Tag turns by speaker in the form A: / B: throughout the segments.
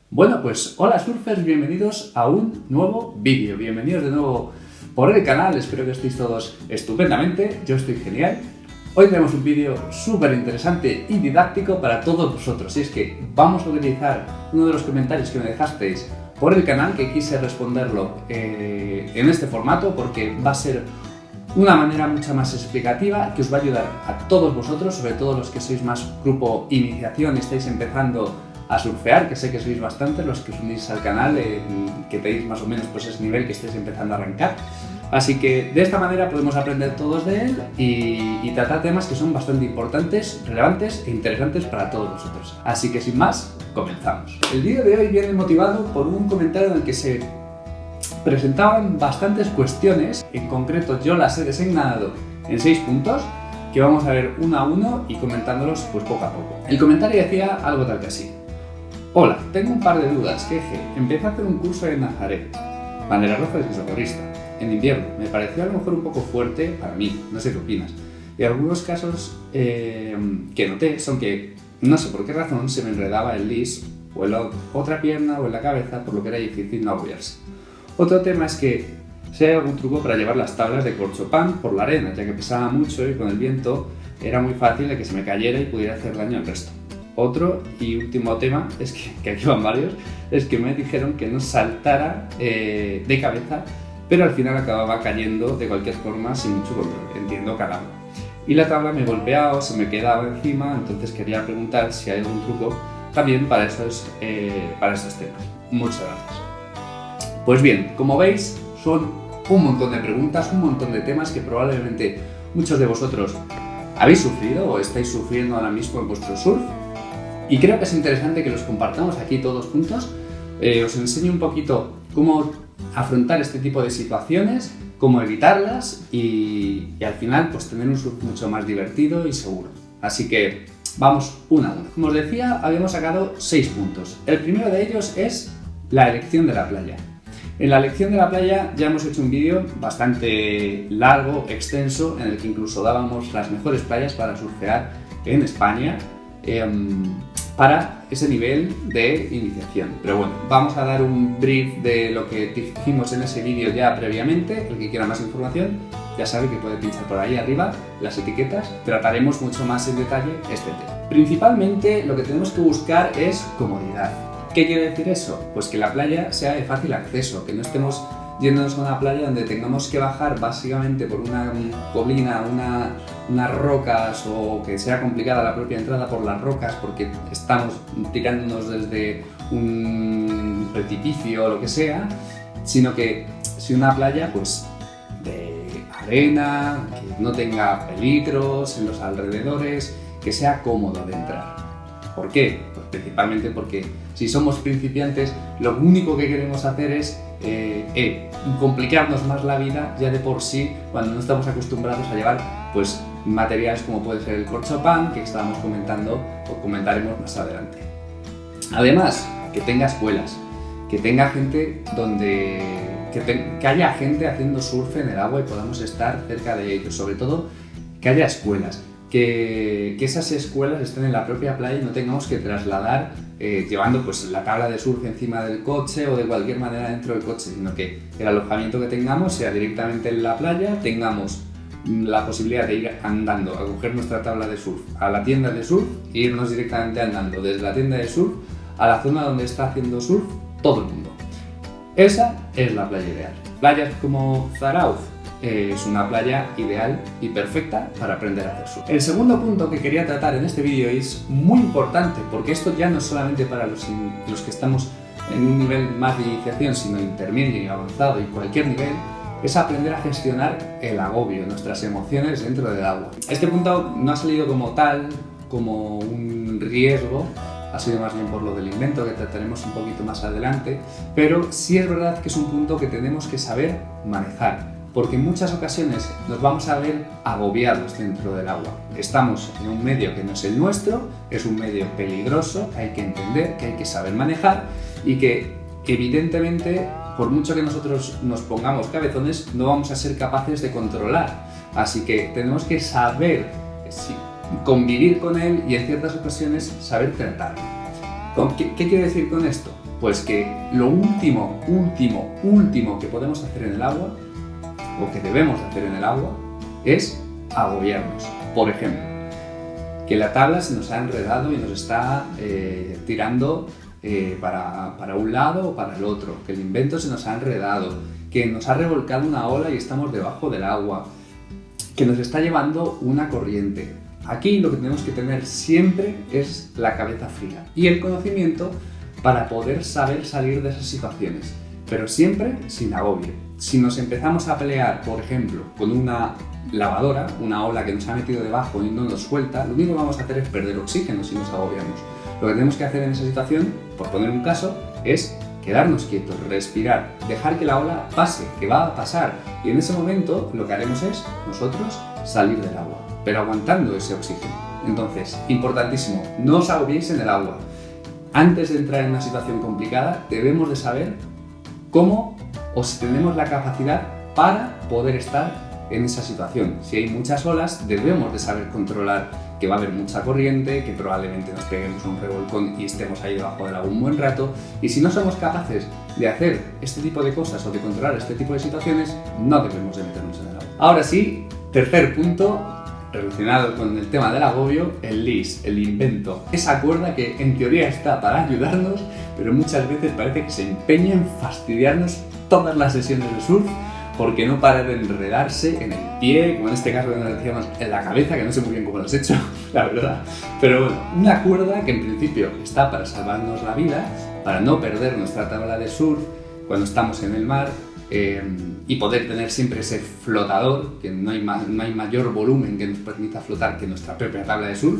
A: Bueno, pues hola surfers, bienvenidos a un nuevo vídeo. Bienvenidos de nuevo por el canal, espero que estéis todos estupendamente, yo estoy genial. Hoy tenemos un vídeo súper interesante y didáctico para todos vosotros. Y es que vamos a utilizar uno de los comentarios que me dejasteis por el canal, que quise responderlo en este formato porque va a ser una manera mucho más explicativa que os va a ayudar a todos vosotros, sobre todo los que sois más grupo iniciación y estáis empezando a surfear, que sé que sois bastantes los que os unís al canal, que tenéis más o menos pues ese nivel que estáis empezando a arrancar. Así que de esta manera podemos aprender todos de él y tratar temas que son bastante importantes, relevantes e interesantes para todos vosotros. Así que sin más, comenzamos. El vídeo de hoy viene motivado por un comentario en el que se presentaban bastantes cuestiones. En concreto yo las he desengrado en 6 puntos que vamos a ver uno a uno y comentándolos pues poco a poco. El comentario decía algo tal que así: hola, tengo un par de dudas. Empecé a hacer un curso en Nazaret, bandera roja de socorrista, en invierno. Me pareció a lo mejor un poco fuerte para mí, no sé qué opinas. Y algunos casos que noté son que, no sé por qué razón, se me enredaba el lis o en la otra pierna o en la cabeza, por lo que era difícil no agobiarse. Otro tema es que si hay algún truco para llevar las tablas de corchopán por la arena, ya que pesaba mucho y con el viento era muy fácil de que se me cayera y pudiera hacer daño al resto. Otro y último tema, es que aquí van varios, es que me dijeron que no saltara de cabeza, pero al final acababa cayendo de cualquier forma sin mucho control, entiendo cada uno. Y la tabla me golpeaba o se me quedaba encima, entonces quería preguntar si hay algún truco también para esos temas. Muchas gracias. Pues bien, como veis, son un montón de preguntas, un montón de temas que probablemente muchos de vosotros habéis sufrido o estáis sufriendo ahora mismo en vuestro surf. Y creo que es interesante que los compartamos aquí todos juntos. Os enseño un poquito cómo afrontar este tipo de situaciones, cómo evitarlas y al final pues tener un surf mucho más divertido y seguro. Así que vamos uno a uno. Como os decía, habíamos sacado 6 puntos. El primero de ellos es la elección de la playa. En la elección de la playa ya hemos hecho un vídeo bastante largo, extenso, en el que incluso dábamos las mejores playas para surfear en España para ese nivel de iniciación. Pero bueno, vamos a dar un brief de lo que dijimos en ese vídeo ya previamente. El que quiera más información ya sabe que puede pinchar por ahí arriba las etiquetas. Trataremos mucho más en detalle este tema. Principalmente lo que tenemos que buscar es comodidad. ¿Qué quiere decir eso? Pues que la playa sea de fácil acceso, que no estemos yéndonos a una playa donde tengamos que bajar básicamente por una colina, unas rocas, o que sea complicada la propia entrada por las rocas porque estamos tirándonos desde un precipicio o lo que sea, sino que si una playa pues de arena, que no tenga peligros en los alrededores, que sea cómodo de entrar. ¿Por qué? Pues principalmente porque si somos principiantes, lo único que queremos hacer es complicarnos más la vida ya de por sí cuando no estamos acostumbrados a llevar pues materiales como puede ser el corchopán, que estábamos comentando o comentaremos más adelante. Además, que tenga escuelas, que tenga gente que haya gente haciendo surf en el agua y podamos estar cerca de ellos, sobre todo que haya escuelas. Que esas escuelas estén en la propia playa y no tengamos que trasladar llevando pues la tabla de surf encima del coche o de cualquier manera dentro del coche, sino que el alojamiento que tengamos sea directamente en la playa, tengamos la posibilidad de ir andando a coger nuestra tabla de surf a la tienda de surf e irnos directamente andando desde la tienda de surf a la zona donde está haciendo surf todo el mundo. Esa es la playa ideal. Playas como Zarauz es una playa ideal y perfecta para aprender a hacer surf. El segundo punto que quería tratar en este vídeo es muy importante, porque esto ya no es solamente para los que estamos en un nivel más de iniciación, sino intermedio y avanzado y cualquier nivel, es aprender a gestionar el agobio, nuestras emociones dentro del agua. Este punto no ha salido como tal, como un riesgo, ha sido más bien por lo del invento que trataremos un poquito más adelante, pero sí es verdad que es un punto que tenemos que saber manejar. Porque en muchas ocasiones nos vamos a ver agobiados dentro del agua. Estamos en un medio que no es el nuestro, es un medio peligroso que hay que entender, que hay que saber manejar y que evidentemente, por mucho que nosotros nos pongamos cabezones, no vamos a ser capaces de controlar. Así que tenemos que saber convivir con él y en ciertas ocasiones saber tratarlo. ¿Qué quiero decir con esto? Pues que lo último que podemos hacer en el agua, o que debemos hacer en el agua, es agobiarnos. Por ejemplo, que la tabla se nos ha enredado y nos está tirando para un lado o para el otro, que el invento se nos ha enredado, que nos ha revolcado una ola y estamos debajo del agua, que nos está llevando una corriente. Aquí lo que tenemos que tener siempre es la cabeza fría y el conocimiento para poder saber salir de esas situaciones, pero siempre sin agobio. Si nos empezamos a pelear, por ejemplo, con una lavadora, una ola que nos ha metido debajo y no nos suelta, lo único que vamos a hacer es perder oxígeno si nos agobiamos. Lo que tenemos que hacer en esa situación, por poner un caso, es quedarnos quietos, respirar, dejar que la ola pase, que va a pasar, y en ese momento lo que haremos es nosotros salir del agua, pero aguantando ese oxígeno. Entonces, importantísimo, no os agobiéis en el agua. Antes de entrar en una situación complicada, debemos de saber cómo o si tenemos la capacidad para poder estar en esa situación. Si hay muchas olas, debemos de saber controlar que va a haber mucha corriente, que probablemente nos peguemos un revolcón y estemos ahí debajo del agua un buen rato. Y si no somos capaces de hacer este tipo de cosas o de controlar este tipo de situaciones, no debemos de meternos en el agua. Ahora sí, tercer punto, relacionado con el tema del agobio, el LIS, el invento. Esa cuerda que en teoría está para ayudarnos, pero muchas veces parece que se empeña en fastidiarnos todas las sesiones de surf porque no para de enredarse en el pie, como en este caso que nos decíamos, en la cabeza, que no sé muy bien cómo lo has hecho, la verdad. Pero bueno, una cuerda que en principio está para salvarnos la vida, para no perder nuestra tabla de surf cuando estamos en el mar, y poder tener siempre ese flotador, que no hay mayor volumen que nos permita flotar que nuestra propia tabla de surf,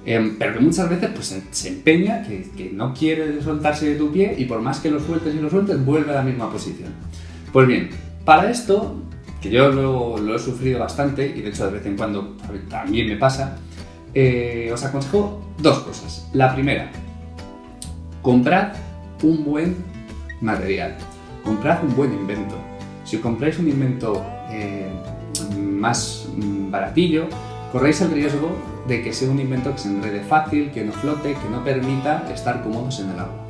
A: pero que muchas veces pues, se empeña, que no quiere soltarse de tu pie y por más que lo sueltes y lo sueltes, vuelve a la misma posición. Pues bien, para esto, que yo lo he sufrido bastante y de hecho de vez en cuando también me pasa, os aconsejo dos cosas. La primera, comprad un buen material. Comprad un buen invento. Si compráis un invento más baratillo, corréis el riesgo de que sea un invento que se enrede fácil, que no flote, que no permita estar cómodos en el agua.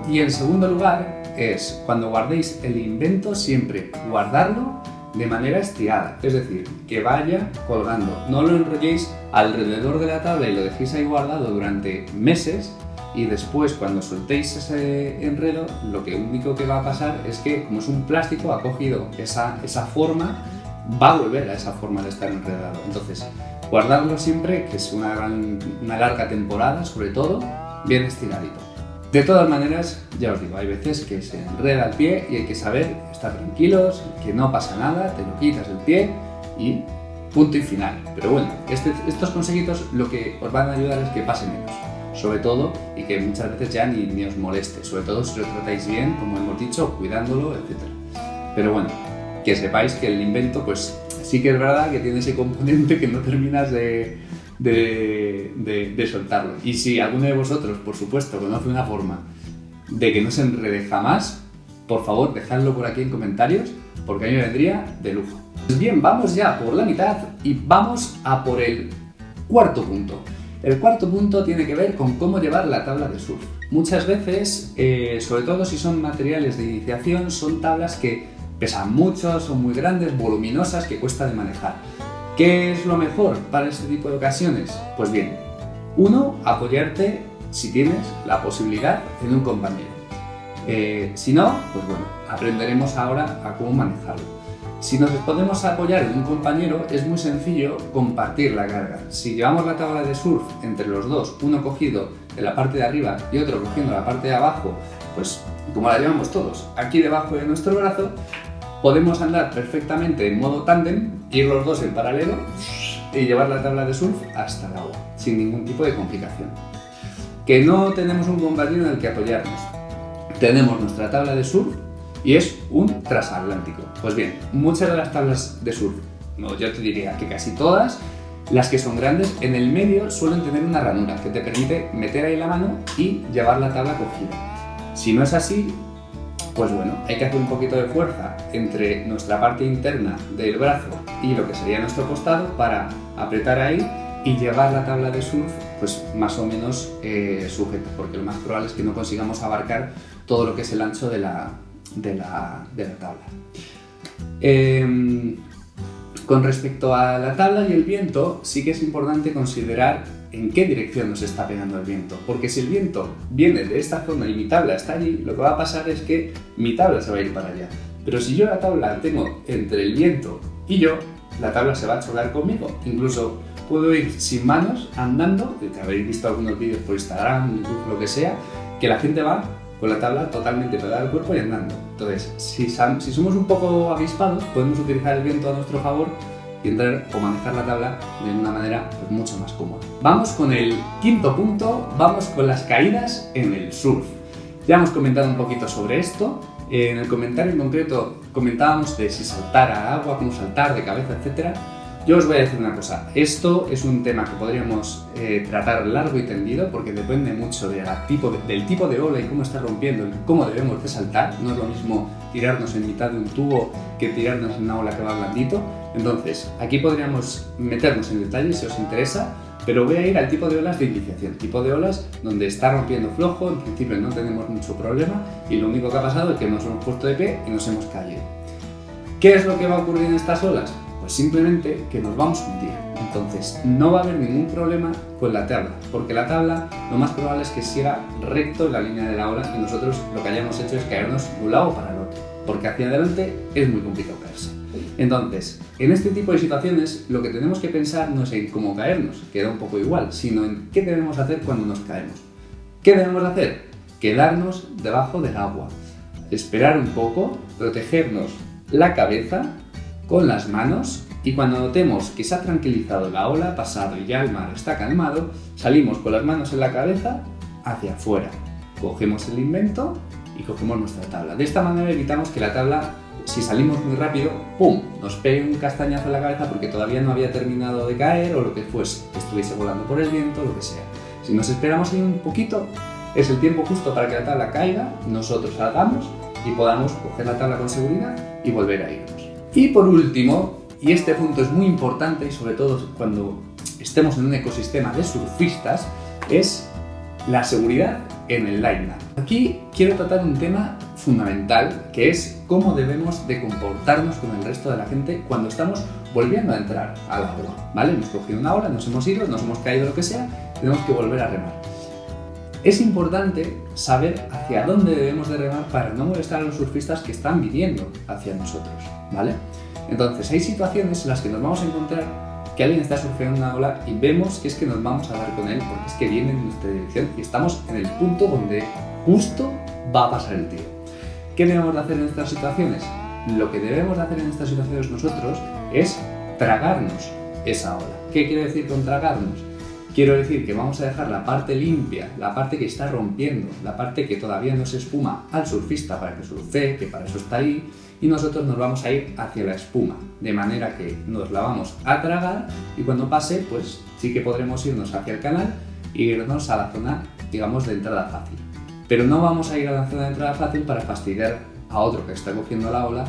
A: Y en segundo lugar es, cuando guardéis el invento, siempre guardarlo de manera estirada, es decir, que vaya colgando. No lo enrolléis alrededor de la tabla y lo dejéis ahí guardado durante meses, y después cuando soltéis ese enredo, lo único que va a pasar es que, como es un plástico, ha cogido esa forma, va a volver a esa forma de estar enredado. Entonces, guardadlo siempre, que es una larga temporada, sobre todo, bien estiradito. De todas maneras, ya os digo, hay veces que se enreda el pie y hay que saber estar tranquilos, que no pasa nada, te lo quitas el pie y punto y final. Pero bueno, estos consejitos lo que os van a ayudar es que pase menos, sobre todo, y que muchas veces ya ni os moleste, sobre todo si lo tratáis bien, como hemos dicho, cuidándolo, etc. Pero bueno, que sepáis que el invento, pues sí que es verdad que tiene ese componente que no terminas de soltarlo. Y si alguno de vosotros, por supuesto, conoce una forma de que no se enrede jamás, por favor, dejadlo por aquí en comentarios, porque a mí me vendría de lujo. Pues bien, vamos ya por la mitad y vamos a por el cuarto punto. El cuarto punto tiene que ver con cómo llevar la tabla de surf. Muchas veces, sobre todo si son materiales de iniciación, son tablas que pesan mucho, son muy grandes, voluminosas, que cuesta de manejar. ¿Qué es lo mejor para este tipo de ocasiones? Pues bien, uno, apoyarte, si tienes la posibilidad, en un compañero. Si no, pues bueno, aprenderemos ahora a cómo manejarlo. Si nos podemos apoyar en un compañero, es muy sencillo compartir la carga. Si llevamos la tabla de surf entre los dos, uno cogido de la parte de arriba y otro cogiendo la parte de abajo, pues como la llevamos todos, aquí debajo de nuestro brazo, podemos andar perfectamente en modo tándem, ir los dos en paralelo y llevar la tabla de surf hasta el agua, sin ningún tipo de complicación. Que no tenemos un compañero en el que apoyarnos. Tenemos nuestra tabla de surf y es un transatlántico. Pues bien, muchas de las tablas de surf, no, yo te diría que casi todas, las que son grandes, en el medio suelen tener una ranura que te permite meter ahí la mano y llevar la tabla cogida. Si no es así, pues bueno, hay que hacer un poquito de fuerza entre nuestra parte interna del brazo y lo que sería nuestro costado para apretar ahí y llevar la tabla de surf pues más o menos sujeta, porque lo más probable es que no consigamos abarcar todo lo que es el ancho de la tabla. Con respecto a la tabla y el viento, sí que es importante considerar en qué dirección nos está pegando el viento, porque si el viento viene de esta zona y mi tabla está allí, lo que va a pasar es que mi tabla se va a ir para allá. Pero si yo la tabla la tengo entre el viento y yo, la tabla se va a chocar conmigo. Incluso puedo ir sin manos, andando, que habéis visto algunos vídeos por Instagram, YouTube, lo que sea, que la gente va con la tabla totalmente pegada al cuerpo y andando. Entonces, si somos un poco avispados, podemos utilizar el viento a nuestro favor y entrar o manejar la tabla de una manera pues, mucho más cómoda. Vamos con el quinto punto, vamos con las caídas en el surf. Ya hemos comentado un poquito sobre esto. En el comentario en concreto comentábamos de si saltar a agua, cómo saltar, de cabeza, etc. Yo os voy a decir una cosa, esto es un tema que podríamos tratar largo y tendido porque depende mucho del tipo de ola y cómo está rompiendo y cómo debemos de saltar. No es lo mismo tirarnos en mitad de un tubo que tirarnos en una ola que va blandito. Entonces, aquí podríamos meternos en detalle si os interesa, pero voy a ir al tipo de olas de iniciación. Tipo de olas donde está rompiendo flojo, en principio no tenemos mucho problema y lo único que ha pasado es que nos hemos puesto de pie y nos hemos caído. ¿Qué es lo que va a ocurrir en estas olas? Pues simplemente que nos vamos a hundir. Entonces no va a haber ningún problema con la tabla, porque la tabla lo más probable es que siga recto en la línea de la ola y nosotros lo que hayamos hecho es caernos de un lado para el otro, porque hacia adelante es muy complicado caerse. Entonces, en este tipo de situaciones lo que tenemos que pensar no es en cómo caernos, que da un poco igual, sino en qué debemos hacer cuando nos caemos. ¿Qué debemos hacer? Quedarnos debajo del agua, esperar un poco, protegernos la cabeza con las manos y cuando notemos que se ha tranquilizado la ola, pasado y ya el mar está calmado, salimos con las manos en la cabeza hacia afuera, cogemos el invento y cogemos nuestra tabla. De esta manera evitamos que la tabla, si salimos muy rápido, ¡pum!, nos pegue un castañazo en la cabeza porque todavía no había terminado de caer o lo que fuese, que estuviese volando por el viento, lo que sea. Si nos esperamos ahí un poquito, es el tiempo justo para que la tabla caiga, nosotros salgamos y podamos coger la tabla con seguridad y volver a irnos. Y por último, y este punto es muy importante y sobre todo cuando estemos en un ecosistema de surfistas, es la seguridad en el line-up. Aquí quiero tratar un tema fundamental que es cómo debemos de comportarnos con el resto de la gente cuando estamos volviendo a entrar a la ola, ¿vale? Hemos cogido una ola, nos hemos ido, nos hemos caído, lo que sea, tenemos que volver a remar. Es importante saber hacia dónde debemos de remar para no molestar a los surfistas que están viniendo hacia nosotros, ¿vale? Entonces hay situaciones en las que nos vamos a encontrar que alguien está surfeando una ola y vemos que es que nos vamos a dar con él porque es que viene en nuestra dirección y estamos en el punto donde justo va a pasar el tiro. ¿Qué debemos de hacer en estas situaciones? Lo que debemos de hacer en estas situaciones nosotros es tragarnos esa ola. ¿Qué quiere decir con tragarnos? Quiero decir que vamos a dejar la parte limpia, la parte que está rompiendo, la parte que todavía no se espuma al surfista para que surfee, que para eso está ahí, y nosotros nos vamos a ir hacia la espuma, de manera que nos la vamos a tragar y cuando pase, pues sí que podremos irnos hacia el canal e irnos a la zona, digamos, de entrada fácil. Pero no vamos a ir a la zona de entrada fácil para fastidiar a otro que está cogiendo la ola,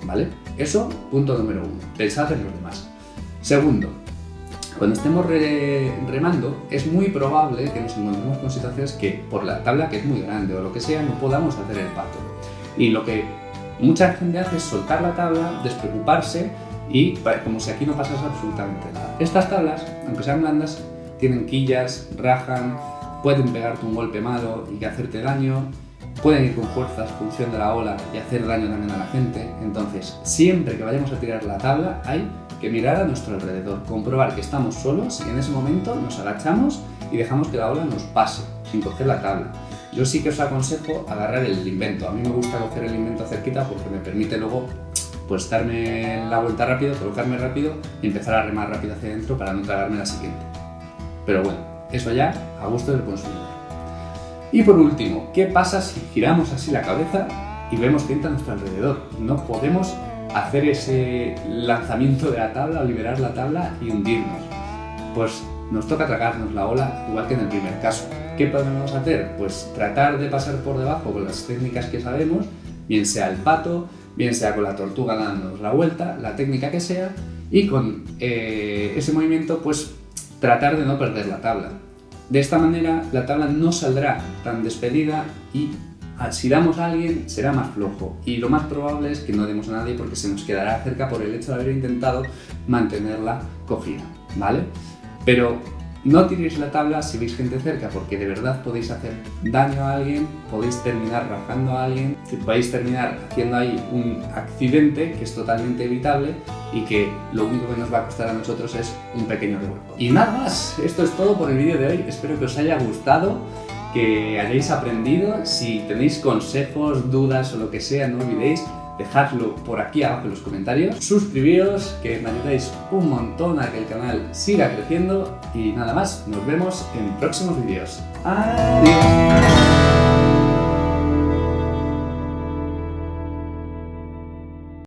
A: ¿vale? Eso, punto número 1, pensad en los demás. Segundo, cuando estemos remando, es muy probable que nos encontremos con situaciones que por la tabla que es muy grande o lo que sea, no podamos hacer el pato. Y lo que mucha gente hace es soltar la tabla, despreocuparse y como si aquí no pasase absolutamente nada. Estas tablas, aunque sean blandas, tienen quillas, rajan, pueden pegarte un golpe malo y hacerte daño, pueden ir con fuerzas, función de la ola y hacer daño también a la gente. Entonces, siempre que vayamos a tirar la tabla, hay que mirar a nuestro alrededor, comprobar que estamos solos y en ese momento nos agachamos y dejamos que la ola nos pase, sin coger la tabla. Yo sí que os aconsejo agarrar el invento. A mí me gusta coger el invento cerquita porque me permite luego pues darme la vuelta rápido, colocarme rápido y empezar a remar rápido hacia adentro para no tragarme la siguiente. Pero bueno, eso ya a gusto del consumidor. Y por último, ¿qué pasa si giramos así la cabeza y vemos que entra a nuestro alrededor? No podemos hacer ese lanzamiento de la tabla o liberar la tabla y hundirnos. Pues nos toca tragarnos la ola igual que en el primer caso. ¿Qué podemos hacer? Pues tratar de pasar por debajo con las técnicas que sabemos, bien sea el pato, bien sea con la tortuga dándonos la vuelta, la técnica que sea, y con ese movimiento pues tratar de no perder la tabla. De esta manera la tabla no saldrá tan despedida y si damos a alguien será más flojo, y lo más probable es que no demos a nadie porque se nos quedará cerca por el hecho de haber intentado mantenerla cogida, ¿vale? Pero no tiréis la tabla si veis gente cerca, porque de verdad podéis hacer daño a alguien, podéis terminar rajando a alguien, podéis terminar haciendo ahí un accidente que es totalmente evitable y que lo único que nos va a costar a nosotros es un pequeño revuelco. Y nada más, esto es todo por el vídeo de hoy, espero que os haya gustado, que hayáis aprendido. Si tenéis consejos, dudas o lo que sea, no olvidéis dejadlo por aquí abajo en los comentarios. Suscribíos, que me ayudáis un montón a que el canal siga creciendo. Y nada más, nos vemos en próximos vídeos. ¡Adiós!